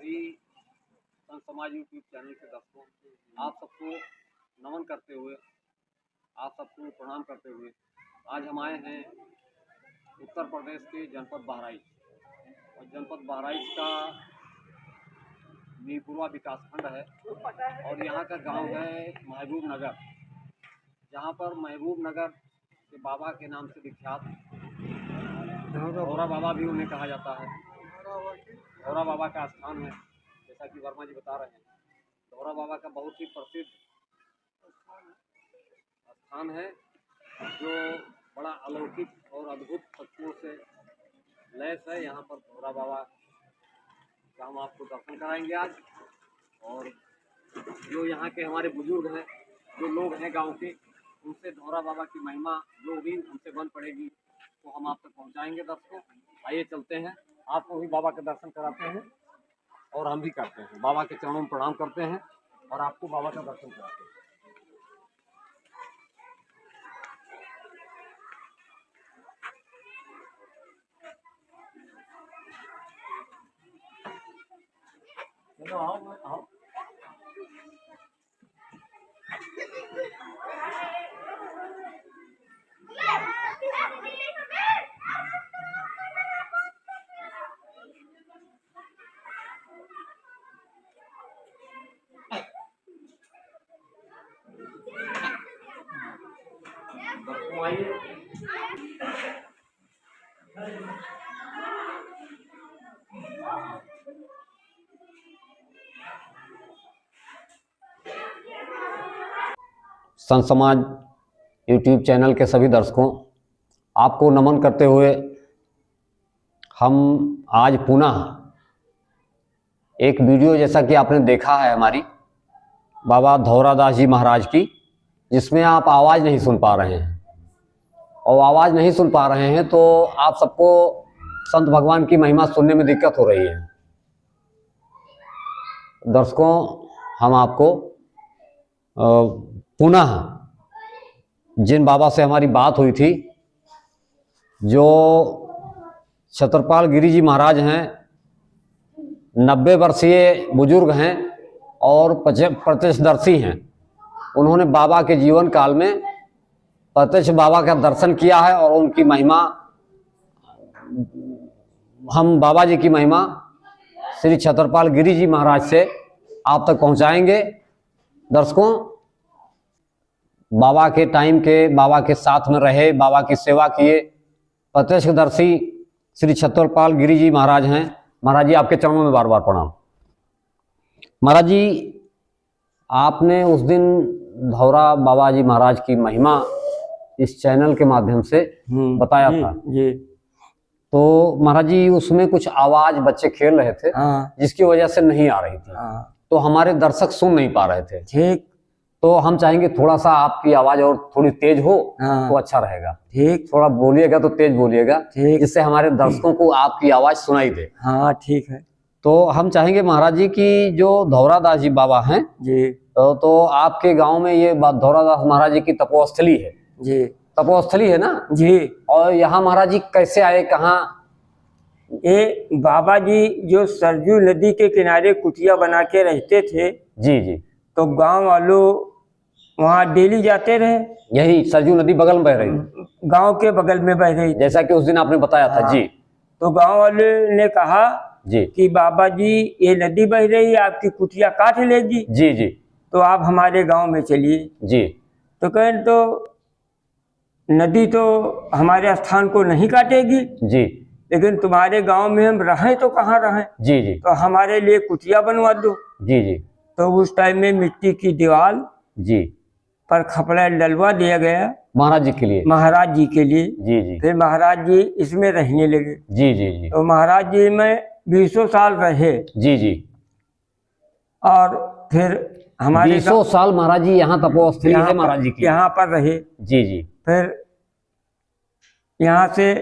सभी संत समाज YouTube channel के दर्शकों, आप सबको नमन करते हुए, आप सबको प्रणाम करते हुए आज हम आए हैं उत्तर प्रदेश के जनपद बहराइच। और जनपद बहराइच का मीरपुरा विकासखंड है और यहाँ का गांव है महबूब नगर, जहाँ पर महबूब नगर के बाबा के नाम से विख्यात धौरा बाबा भी उन्हें कहा जाता है। धौरा बाबा का स्थान है, जैसा कि वर्मा जी बता रहे हैं। धौरा बाबा का बहुत ही प्रसिद्ध स्थान है, जो बड़ा अलौकिक और अद्भुत शक्तियों से लैस है। यहाँ पर धौरा बाबा का हम आपको दर्शन कराएंगे आज। और जो यहाँ के हमारे बुजुर्ग हैं, जो लोग हैं गांव के, उनसे धौरा बाबा की महिमा जो भी हमसे बन पड़ेगी तो हम आप तक पहुँचाएंगे। दर्शकों, आइए चलते हैं, आपको भी बाबा के दर्शन कराते हैं और हम भी करते हैं। बाबा के चरणों में प्रणाम करते हैं और आपको बाबा का दर्शन कराते हैं। चलो आओ आओ। संत समाज यूट्यूब चैनल के सभी दर्शकों, आपको नमन करते हुए हम आज पुनः एक वीडियो, जैसा कि आपने देखा है हमारी बाबा धौरादास जी महाराज की, जिसमें आप आवाज़ नहीं सुन पा रहे हैं। और आवाज़ नहीं सुन पा रहे हैं तो आप सबको संत भगवान की महिमा सुनने में दिक्कत हो रही है। दर्शकों, हम आपको पुनः जिन बाबा से हमारी बात हुई थी, जो छत्रपाल गिरी जी महाराज हैं, 90 वर्षीय बुजुर्ग हैं और प्रत्यक्षदर्शी हैं। उन्होंने बाबा के जीवन काल में प्रत्यक्ष बाबा का दर्शन किया है और उनकी महिमा, हम बाबा जी की महिमा श्री छत्रपाल गिरी जी महाराज से आप तक पहुंचाएंगे। दर्शकों, बाबा के टाइम के, बाबा के साथ में रहे, बाबा की सेवा किए प्रत्यक्षदर्शी श्री छत्रपाल गिरी जी महाराज हैं। महाराज जी, आपके चरणों में बार बार प्रणाम। महाराज जी, आपने उस दिन धौरा बाबा जी महाराज की महिमा इस चैनल के माध्यम से बताया था जी। तो महाराज जी, उसमें कुछ आवाज बच्चे खेल रहे थे, जिसकी वजह से नहीं आ रही थी, तो हमारे दर्शक सुन नहीं पा रहे थे। ठीक, तो हम चाहेंगे थोड़ा सा आपकी आवाज और थोड़ी तेज हो तो अच्छा रहेगा। ठीक, थोड़ा बोलिएगा तो तेज बोलिएगा, जिससे हमारे दर्शकों को आपकी आवाज सुनाई दे। हाँ, ठीक है। तो हम चाहेंगे महाराज जी की जो धौरादास जी बाबा हैं जी, तो आपके गांव में ये धौरादास महाराज जी की तपोस्थली है जी, तपोस्थली है ना जी। और यहाँ महाराज जी कैसे आए, कहाँ? ये बाबा जी जो सरजू नदी के किनारे कुटिया बना के रहते थे जी जी, तो गांव वालों वहाँ डेली जाते रहे। यही सरजू नदी बगल में बह रही, गांव के बगल में बह रही, जैसा कि उस दिन आपने बताया था जी। तो गांव वाले ने कहा जी कि बाबा जी, ये नदी बह रही है, आपकी कुटिया काट लेगी जी जी, तो आप हमारे गांव में चलिए जी। तो कहें तो नदी तो हमारे स्थान को नहीं काटेगी जी, लेकिन तुम्हारे गांव में हम रहें तो कहाँ रहें जी जी, तो हमारे लिए कुटिया बनवा दो जी जी। तो उस टाइम में मिट्टी की दीवार जी पर खपड़ा डलवा दिया गया महाराज जी के लिए, महाराज जी के लिए जी जी। फिर महाराज जी इसमें रहने लगे जी जी जी, तो महाराज जी में 20 साल रहे जी जी। और फिर हमारे 20 साल महाराज जी यहाँ तपोस्थली है महाराज जी की, यहाँ पर रहे जी जी। फिर यहाँ से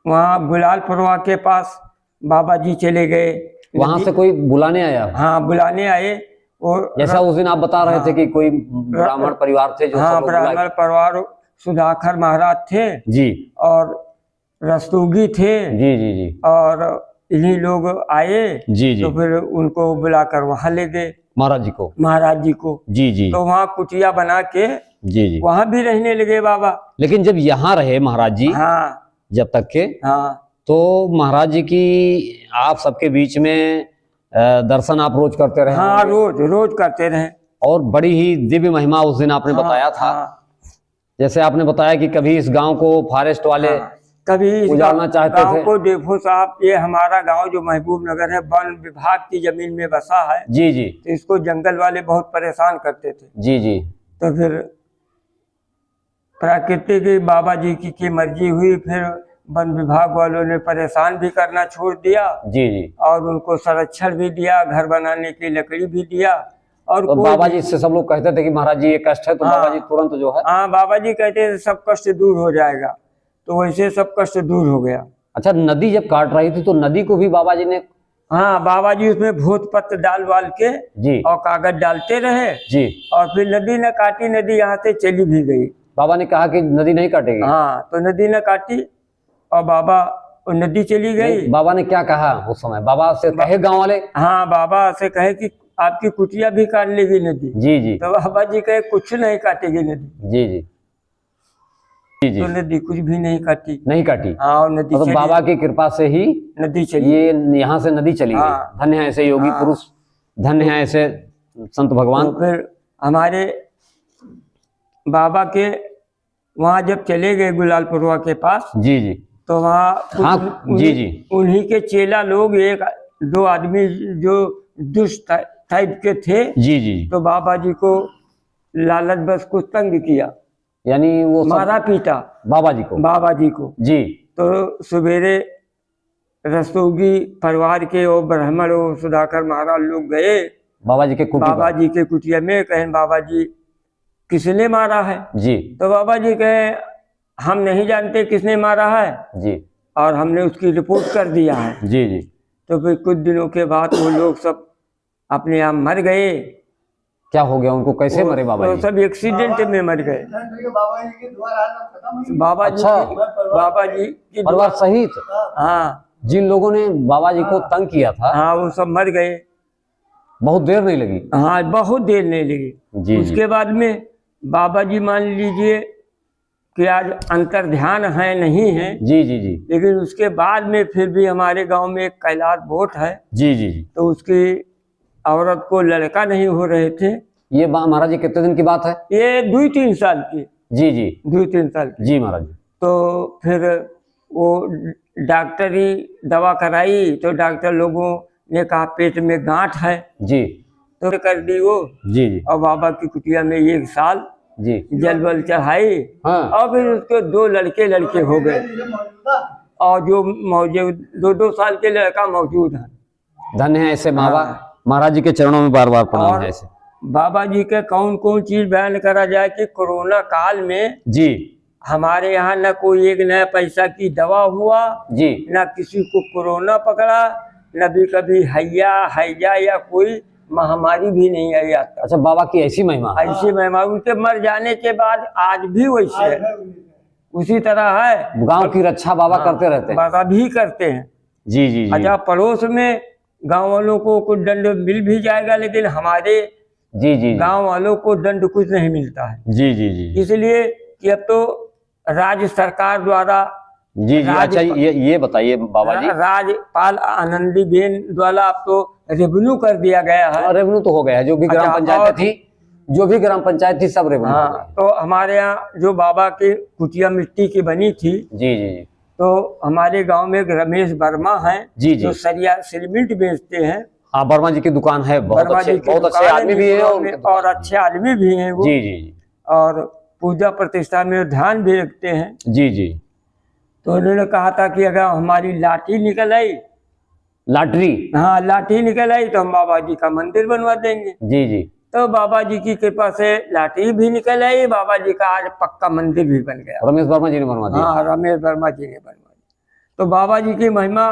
वहाँ गुलालपुरवा के पास बाबा जी चले गए। वहां से कोई बुलाने आया? हाँ, बुलाने आए। और जैसा उस दिन आप बता रहे थे कि कोई ब्राह्मण परिवार थे जो, हाँ, ब्राह्मण परिवार, सुधाकर महाराज थे जी, और रस्तोगी थे जी जी जी, और इन्हीं लोग आए जी जी तो फिर उनको बुलाकर वहां ले गए महाराज जी को। महाराज जी को। जी जी तो वहां कुटिया बना के जी जी। वहां भी रहने लगे बाबा। लेकिन जब यहाँ रहे महाराज जी, हाँ जब तक के, हाँ तो महाराज जी की आप सबके बीच में दर्शन आप रोज करते रहे? हाँ, रोज रोज करते रहे। और बड़ी ही दिव्य महिमा उस दिन आपने हाँ, बताया था। हाँ, जैसे आपने बताया कि कभी इस गांव को फॉरेस्ट वाले हाँ, कभी इस उजाड़ना चाहते गांव थे। को देखो साहब, ये हमारा गांव जो महबूब नगर है वन विभाग की जमीन में बसा है। जी जी तो इसको जंगल वाले बहुत परेशान करते थे। जी जी तो फिर प्राकृतिक बाबा जी की मर्जी हुई, फिर वन विभाग वालों ने परेशान भी करना छोड़ दिया जी जी। और उनको संरक्षण भी दिया, घर बनाने की लकड़ी भी दिया। और तो बाबा जी से सब लोग कहते थे कि महाराज जी ये कष्ट है, तो हाँ, बाबा जी तुरंत जो है। हाँ, बाबा जी कहते थे सब कष्ट दूर हो जाएगा, तो वैसे सब कष्ट दूर हो गया। अच्छा, नदी जब काट रही थी तो नदी को भी बाबा जी ने? हाँ, बाबा जी उसमें भूत पत्र डाल वाल के जी और कागज डालते रहे जी। और फिर नदी न काटी, नदी यहाँ से चली भी गई। बाबा ने कहा कि नदी नहीं काटेगी? हाँ, तो नदी न काटी और बाबा नदी चली गई। बाबा ने क्या कहा उस समय? बाबा से कहे गांव वाले? हाँ, बाबा से कहे कि आपकी कुटिया भी काट लेगी नदी। जी जी। तो बाबा जी कहे कुछ नहीं काटेगी नदी। जी जी जी जी। तो नदी कुछ भी नहीं काटी। नहीं काटी? हाँ, और नदी तो चली, बाबा की कृपा से ही नदी चली। ये यहाँ से नदी चली हाँ। गई। धन्य है ऐसे योगी हाँ। पुरुष, धन्य है ऐसे संत भगवान। तो फिर हमारे बाबा के वहाँ जब चले गए गुलालपुरवा के पास, जी जी। तो वहाँ हाँ, जी जी। उन्हीं के चेला लोग एक दो आदमी जो दुष्ट टाइप के थे, जी जी। तो बाबा जी को लालच बस कुछ तंग किया, यानी वो सब मारा पीटा बाबा जी को? बाबा जी को। जी। तो सवेरे रस्तोगी परिवार के और ब्राह्मण और सुधाकर महाराज लोग गए बाबा जी के कुटी बाबा पर? जी के कुटिया में, कहें बाबा जी किसने मारा है? जी तो बाबा जी कहे हम नहीं जानते किसने मारा है जी और हमने उसकी रिपोर्ट कर दिया है। जी जी। तो फिर कुछ दिनों के बाद वो लोग सब अपने आप मर गए। क्या हो गया उनको? कैसे मरे बाबा तो जी? सब एक्सीडेंट में मर गए। बाबा जी अच्छा। बाबा जी की परिवार सहित? हाँ जिन लोगों ने बाबा जी को तंग किया था, हाँ, वो सब मर गए। बहुत देर नहीं लगी? हाँ, बहुत देर नहीं लगी। जी उसके बाद में बाबा जी मान लीजिए कि आज अंतर ध्यान है नहीं है, जी जी जी लेकिन उसके बाद में फिर भी हमारे गांव में एक कैलाश बोट है, जी जी जी। तो उसकी औरत को लड़का नहीं हो रहे थे। ये महाराज जी कितने दिन की बात है? ये 2-3 साल की, जी जी 2-3 साल की। जी महाराज जी। तो फिर वो डॉक्टरी दवा कराई, तो डॉक्टर लोगों ने कहा पेट में गांठ है, जी तो कर दी वो। जी जी और बाबा की कुटिया में 1 साल जी। जल बल चढ़ाई। हाँ। और फिर उसके 2 लड़के हो गए और जो मौजूद 2-2 साल के लड़का मौजूद है। धन्य है ऐसे बाबा। हाँ। महाराज जी के चरणों में बार बार प्रणाम और है ऐसे। बाबा जी के कौन कौन चीज बयान करा जाए कि कोरोना काल में जी हमारे यहाँ न कोई एक नया पैसा की दवा हुआ, जी न किसी को कोरोना पकड़ा, न भी कभी हैजा या कोई महामारी भी नहीं आई आज तक। अच्छा, बाबा की ऐसी महिमा है? ऐसी महिमा उनके मर जाने के बाद आज भी वैसे है, उसी तरह है। गांव की रक्षा बाबा हाँ, करते रहते हैं। बाबा भी करते हैं। जी जी जी अच्छा, पड़ोस में गांव वालों को कुछ दंड मिल भी जाएगा, लेकिन हमारे जी जी गांव वालों को दंड कुछ नहीं मिलता है। जी जी जी इसलिए कि अब तो राज्य सरकार द्वारा जी जी। अच्छा, ये बताइए बाबा जी, राज्यपाल आनंदीबेन द्वारा अब तो रेवेन्यू कर दिया गया है। रेवेन्यू तो हो गया है, जो भी ग्राम अच्छा, पंचायत थी, जो भी ग्राम पंचायत थी सब रेवेन्यू हो हाँ, गई। तो हमारे यहाँ जो बाबा की कुटिया मिट्टी की बनी थी, जी जी जी तो हमारे गांव में एक रमेश वर्मा हैं, जी जी। जो सरिया सीमेंट बेचते हैं। हाँ, वर्मा जी की दुकान है, बहुत वर्मा अच्छे, जी की बहुत अच्छे दुकान आदमी भी है और अच्छे आदमी भी हैं वो। जी जी जी और पूजा प्रतिष्ठा में ध्यान भी रखते हैं। जी जी। तो उन्होंने कहा था कि अगर हमारी लाठी निकल आई, लाटरी? हाँ, लाठी निकल आई तो हम बाबा जी का मंदिर बनवा देंगे। जी जी। तो बाबा जी की कृपा से लाठी भी निकल आई, बाबा जी का आज पक्का मंदिर भी बन गया। रमेश वर्मा जी ने बनवा दिया? हाँ, रमेश वर्मा जी ने बनवा दिया। तो बाबा जी की महिमा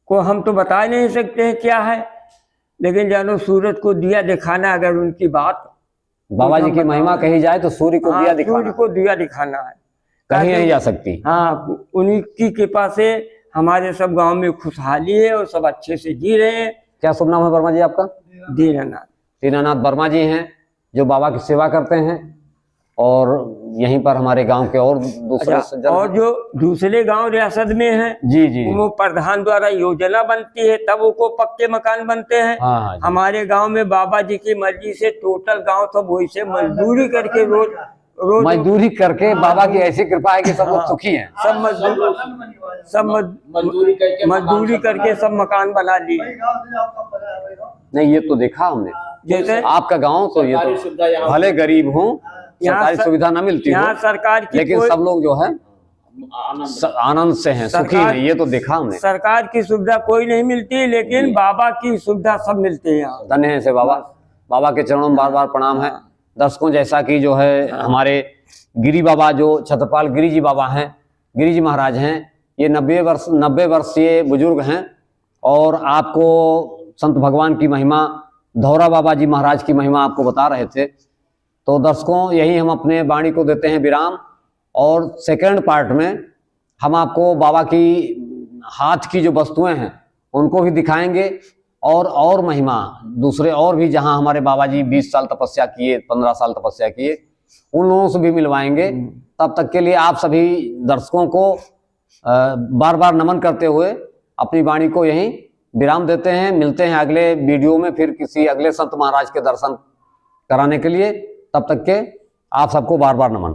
को हम तो बता नहीं सकते हैं क्या है, लेकिन जानो सूरज को दिया दिखाना अगर उनकी बात, बाबा जी की महिमा कही जाए तो सूर्य को दिया सूर्य दिखाना, को दिया दिखाना है, कहीं नहीं जा सकती। हाँ, उन्हीं की कृपा से हमारे सब गांव में खुशहाली है और सब अच्छे से जी रहे हैं। क्या शुभ नाम है वर्मा जी आपका? दीनानाथ। दीनानाथ वर्मा जी हैं जो बाबा की सेवा करते हैं और यहीं पर हमारे गांव के और दूसरे अच्छा, सज्जन और हैं। जो दूसरे गांव रियासत में हैं, जी जी वो प्रधान द्वारा योजना बनती है तब उनको पक्के मकान बनते हैं। हाँ हाँ जी। हमारे गांव में बाबा जी की मर्जी से टोटल गांव सब वैसे मजदूरी करके रोज रोज मजदूरी करके बाबा की ऐसी कृपा है कि सब लोग सुखी हैं। मजदूरी करके सब मकान बना लिए। नहीं ये तो देखा हमने, जैसे आपका गांव तो ये तो भले गरीब हो, सरकारी सुविधा न मिलती हो, यहाँ सरकार की लेकिन सब लोग जो है आनंद से हैं, सुखी हैं, ये तो देखा हमने। सरकार की सुविधा कोई नहीं मिलती, लेकिन बाबा की सुविधा सब मिलते हैं यहाँ। धन्य है से बाबा, बाबा के चरणों में बार बार प्रणाम है। दर्शकों, जैसा कि जो है हमारे गिरी बाबा जो छत्रपाल गिरी जी बाबा हैं, गिरी जी महाराज हैं, ये 90 वर्षीय बुजुर्ग हैं और आपको संत भगवान की महिमा, धौरा बाबा जी महाराज की महिमा आपको बता रहे थे। तो दर्शकों, यही हम अपने वाणी को देते हैं विराम और सेकंड पार्ट में हम आपको बाबा की हाथ की जो वस्तुएं हैं उनको भी दिखाएंगे और महिमा दूसरे और भी जहां हमारे बाबा जी 20 साल तपस्या किए, 15 साल तपस्या किए, उन लोगों से भी मिलवाएंगे। तब तक के लिए आप सभी दर्शकों को बार बार नमन करते हुए अपनी वाणी को यहीं विराम देते हैं। मिलते हैं अगले वीडियो में फिर किसी अगले संत महाराज के दर्शन कराने के लिए। तब तक के आप सबको बार बार नमन।